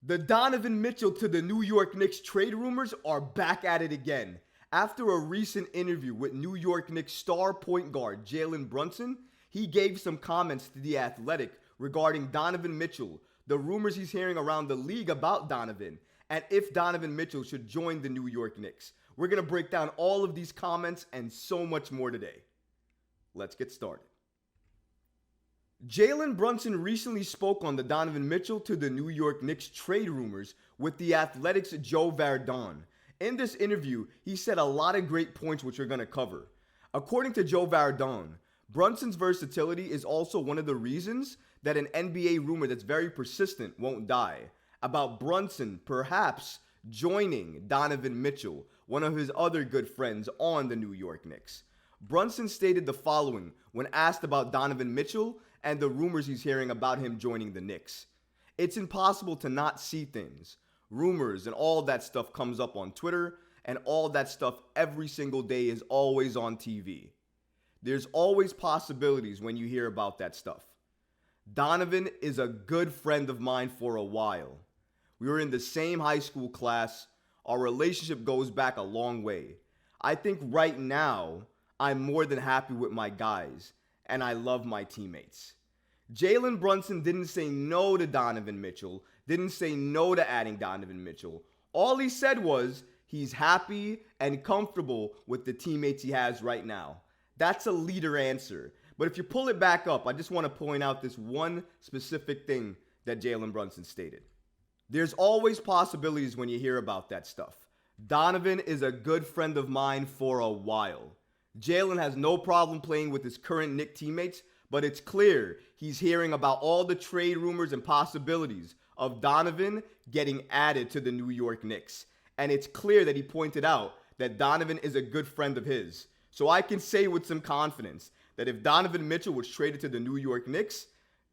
The Donovan Mitchell to the New York Knicks trade rumors are back at it again. After a recent interview with New York Knicks star point guard Jalen Brunson, he gave some comments to The Athletic regarding Donovan Mitchell, the rumors he's hearing around the league about Donovan, and if Donovan Mitchell should join the New York Knicks. We're going to break down all of these comments and so much more today. Let's get started. Jalen Brunson recently spoke on the Donovan Mitchell to the New York Knicks trade rumors with The Athletic's Joe Verdon. In this interview, he said a lot of great points which we're going to cover. According to Joe Verdon, Brunson's versatility is also one of the reasons that an NBA rumor that's very persistent won't die, about Brunson perhaps joining Donovan Mitchell, one of his other good friends on the New York Knicks. Brunson stated the following when asked about Donovan Mitchell and the rumors he's hearing about him joining the Knicks. It's impossible to not see things. Rumors and all that stuff comes up on Twitter, and all that stuff every single day is always on TV. There's always possibilities when you hear about that stuff. Donovan is a good friend of mine for a while. We were in the same high school class. Our relationship goes back a long way. I think right now, I'm more than happy with my guys, and I love my teammates. Jalen Brunson didn't say no to Donovan Mitchell, didn't say no to adding Donovan Mitchell. All he said was he's happy and comfortable with the teammates he has right now. That's a leader answer. But if you pull it back up, I just want to point out this one specific thing that Jalen Brunson stated. There's always possibilities when you hear about that stuff. Donovan is a good friend of mine for a while. Jalen has no problem playing with his current Knicks teammates, but it's clear he's hearing about all the trade rumors and possibilities of Donovan getting added to the New York Knicks. And it's clear that he pointed out that Donovan is a good friend of his. So I can say with some confidence that if Donovan Mitchell was traded to the New York Knicks,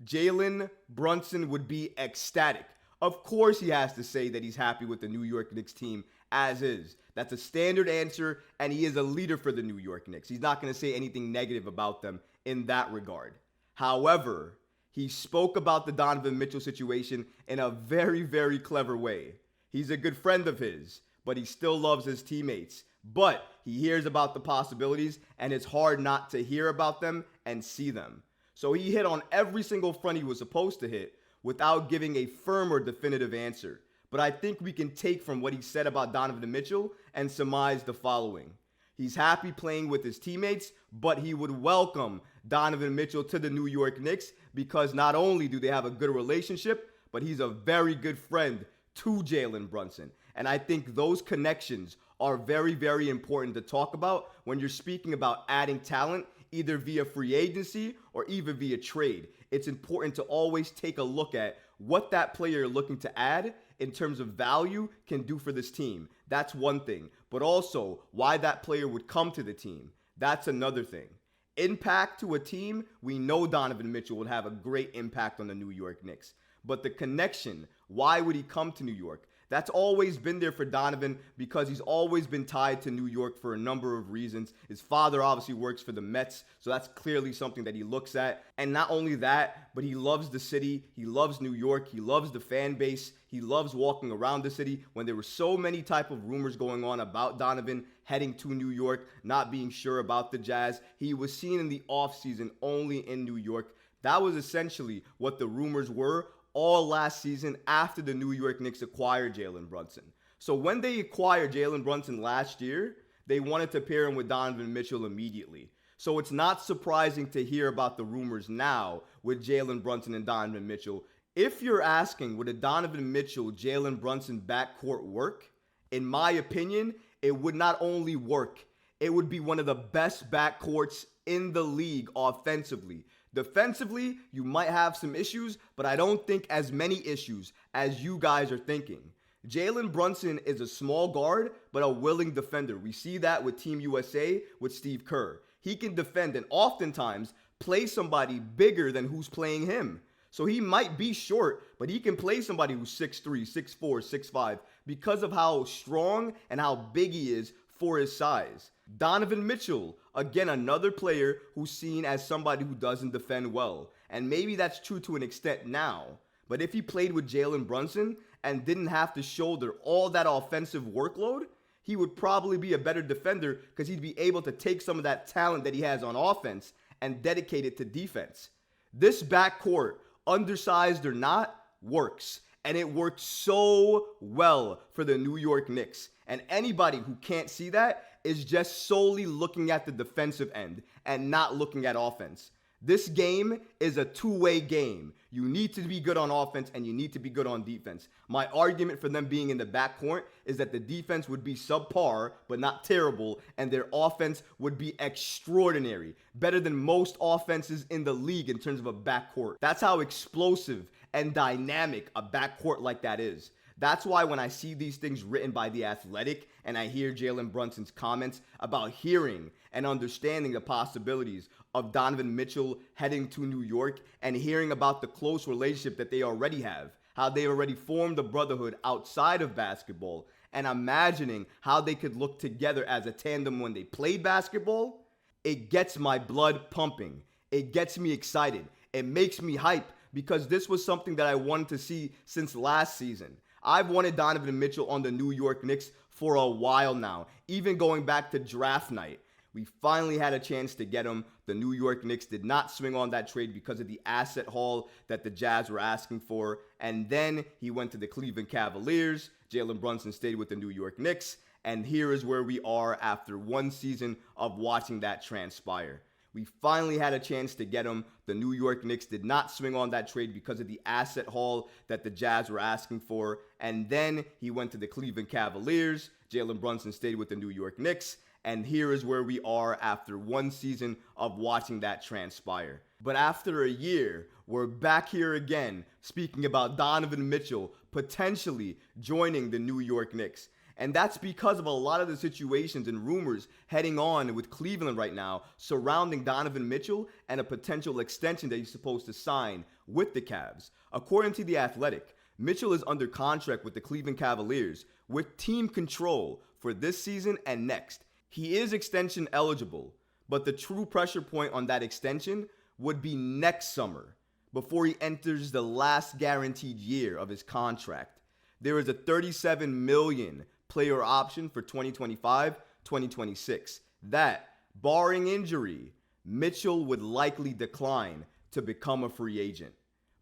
Jalen Brunson would be ecstatic. Of course he has to say that he's happy with the New York Knicks team as is. That's a standard answer, and he is a leader for the New York Knicks. He's not going to say anything negative about them in that regard. However, he spoke about the Donovan Mitchell situation in a very, very clever way. He's a good friend of his, but he still loves his teammates. But he hears about the possibilities, and it's hard not to hear about them and see them. So he hit on every single front he was supposed to hit without giving a firm or definitive answer. But I think we can take from what he said about Donovan Mitchell and surmise the following. He's happy playing with his teammates, but he would welcome Donovan Mitchell to the New York Knicks because not only do they have a good relationship, but he's a very good friend to Jalen Brunson. And I think those connections are very, very important to talk about when you're speaking about adding talent, either via free agency or even via trade. It's important to always take a look at what that player you're looking to add in terms of value can do for this team. That's one thing. But also why that player would come to the team. That's another thing. Impact to a team, we know Donovan Mitchell would have a great impact on the New York Knicks. But the connection, why would he come to New York? That's always been there for Donovan because he's always been tied to New York for a number of reasons. His father obviously works for the Mets, so that's clearly something that he looks at. And not only that, but he loves the city. He loves New York. He loves the fan base. He loves walking around the city. When there were so many type of rumors going on about Donovan heading to New York, not being sure about the Jazz, he was seen in the offseason only in New York. That was essentially what the rumors were all last season after the New York Knicks acquired Jalen Brunson. So when they acquired Jalen Brunson last year, they wanted to pair him with Donovan Mitchell immediately. So it's not surprising to hear about the rumors now with Jalen Brunson and Donovan Mitchell. If you're asking, would a Donovan Mitchell, Jalen Brunson backcourt work? In my opinion, it would not only work, it would be one of the best backcourts in the league offensively. Defensively, you might have some issues, but I don't think as many issues as you guys are thinking. Jalen Brunson is a small guard, but a willing defender. We see that with Team USA with Steve Kerr. He can defend and oftentimes play somebody bigger than who's playing him. So he might be short, but he can play somebody who's 6'3", 6'4", 6'5", because of how strong and how big he is for his size. Donovan Mitchell, again, another player who's seen as somebody who doesn't defend well. And maybe that's true to an extent now. But if he played with Jalen Brunson and didn't have to shoulder all that offensive workload, he would probably be a better defender because he'd be able to take some of that talent that he has on offense and dedicate it to defense. This backcourt, undersized or not, works. And it worked so well for the New York Knicks. And anybody who can't see that is just solely looking at the defensive end and not looking at offense. This game is a two-way game. You need to be good on offense and you need to be good on defense. My argument for them being in the backcourt is that the defense would be subpar, but not terrible, and their offense would be extraordinary, better than most offenses in the league in terms of a backcourt. That's how explosive and dynamic a backcourt like that is. That's why when I see these things written by The Athletic and I hear Jalen Brunson's comments about hearing and understanding the possibilities of Donovan Mitchell heading to New York and hearing about the close relationship that they already have, how they already formed a brotherhood outside of basketball, and imagining how they could look together as a tandem when they played basketball, it gets my blood pumping. It gets me excited. It makes me hype because this was something that I wanted to see since last season. I've wanted Donovan Mitchell on the New York Knicks for a while now, even going back to draft night. We finally had a chance to get him. The New York Knicks did not swing on that trade because of the asset haul that the Jazz were asking for. And then he went to the Cleveland Cavaliers. Jalen Brunson stayed with the New York Knicks. And here is where we are after one season of watching that transpire. We finally had a chance to get him. The New York Knicks did not swing on that trade because of the asset haul that the Jazz were asking for. And then he went to the Cleveland Cavaliers. Jalen Brunson stayed with the New York Knicks. And here is where we are after one season of watching that transpire. But after a year, we're back here again speaking about Donovan Mitchell potentially joining the New York Knicks. And that's because of a lot of the situations and rumors heading on with Cleveland right now surrounding Donovan Mitchell and a potential extension that he's supposed to sign with the Cavs. According to The Athletic, Mitchell is under contract with the Cleveland Cavaliers with team control for this season and next. He is extension eligible, but the true pressure point on that extension would be next summer before he enters the last guaranteed year of his contract. There is a $37 million player option for 2025-2026 that, barring injury, Mitchell would likely decline to become a free agent.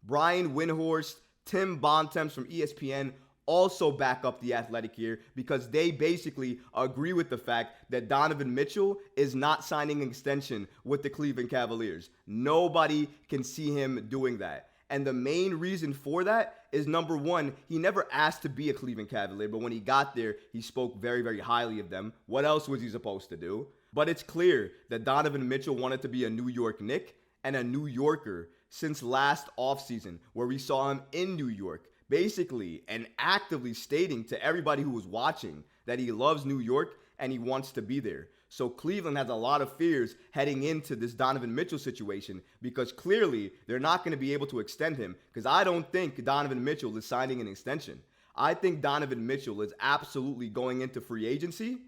Brian Windhorst, Tim Bontemps from ESPN also back up The Athletic here because they basically agree with the fact that Donovan Mitchell is not signing an extension with the Cleveland Cavaliers. Nobody can see him doing that. And the main reason for that is, number one, he never asked to be a Cleveland Cavalier, but when he got there, he spoke very, very highly of them. What else was he supposed to do? But it's clear that Donovan Mitchell wanted to be a New York Knick and a New Yorker since last offseason, where we saw him in New York, basically and actively stating to everybody who was watching that he loves New York and he wants to be there. So Cleveland has a lot of fears heading into this Donovan Mitchell situation because clearly they're not going to be able to extend him because I don't think Donovan Mitchell is signing an extension. I think Donovan Mitchell is absolutely going into free agency,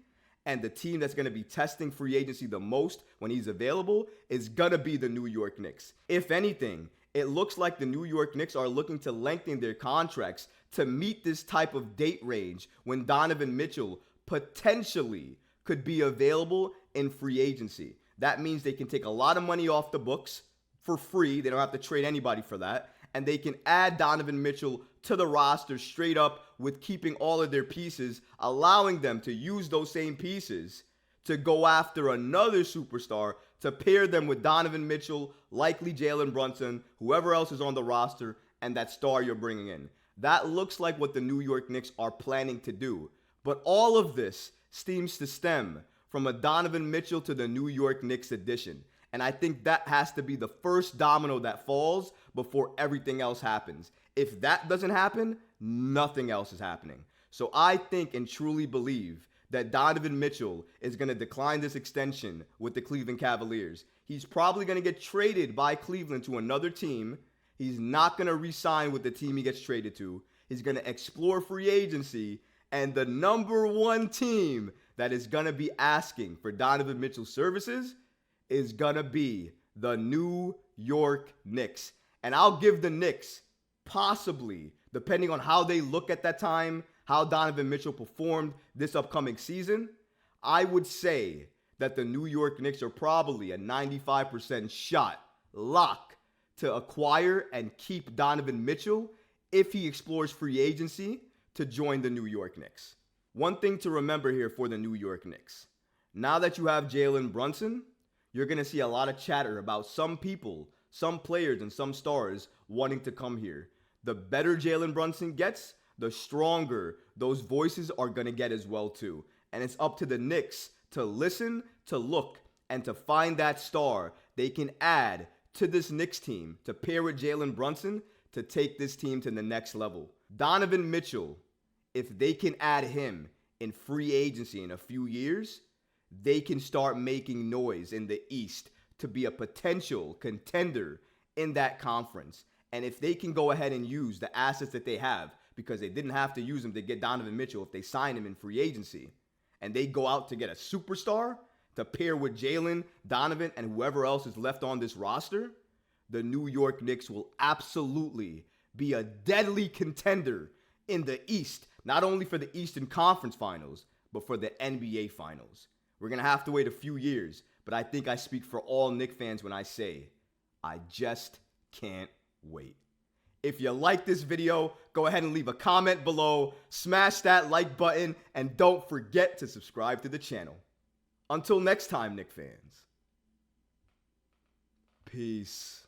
and the team that's going to be testing free agency the most when he's available is going to be the New York Knicks. If anything, it looks like the New York Knicks are looking to lengthen their contracts to meet this type of date range when Donovan Mitchell potentially could be available in free agency. That means they can take a lot of money off the books for free. They don't have to trade anybody for that. And they can add Donovan Mitchell to the roster straight up with keeping all of their pieces, allowing them to use those same pieces to go after another superstar to pair them with Donovan Mitchell, likely Jalen Brunson, whoever else is on the roster, and that star you're bringing in. That looks like what the New York Knicks are planning to do. But all of this seems to stem from a Donovan Mitchell to the New York Knicks edition. And I think that has to be the first domino that falls before everything else happens. If that doesn't happen, nothing else is happening. So I think and truly believe that Donovan Mitchell is going to decline this extension with the Cleveland Cavaliers. He's probably going to get traded by Cleveland to another team. He's not going to re-sign with the team he gets traded to. He's going to explore free agency. And the number one team that is going to be asking for Donovan Mitchell's services is going to be the New York Knicks. And I'll give the Knicks possibly Depending on how they look at that time, how Donovan Mitchell performed this upcoming season, I would say that the New York Knicks are probably a 95% shot, lock, to acquire and keep Donovan Mitchell if he explores free agency to join the New York Knicks. One thing to remember here for the New York Knicks. Now that you have Jalen Brunson, you're going to see a lot of chatter about some people, some players, and some stars wanting to come here. The better Jalen Brunson gets, the stronger those voices are going to get as well too. And it's up to the Knicks to listen, to look, and to find that star they can add to this Knicks team to pair with Jalen Brunson to take this team to the next level. Donovan Mitchell, if they can add him in free agency in a few years, they can start making noise in the East to be a potential contender in that conference. And if they can go ahead and use the assets that they have, because they didn't have to use them to get Donovan Mitchell if they sign him in free agency, and they go out to get a superstar to pair with Jalen, Donovan, and whoever else is left on this roster, the New York Knicks will absolutely be a deadly contender in the East, not only for the Eastern Conference Finals, but for the NBA Finals. We're going to have to wait a few years, but I think I speak for all Knicks fans when I say, I just can't wait. If you like this video, go ahead and leave a comment below, smash that like button, and don't forget to subscribe to the channel. Until next time, Knicks fans. Peace.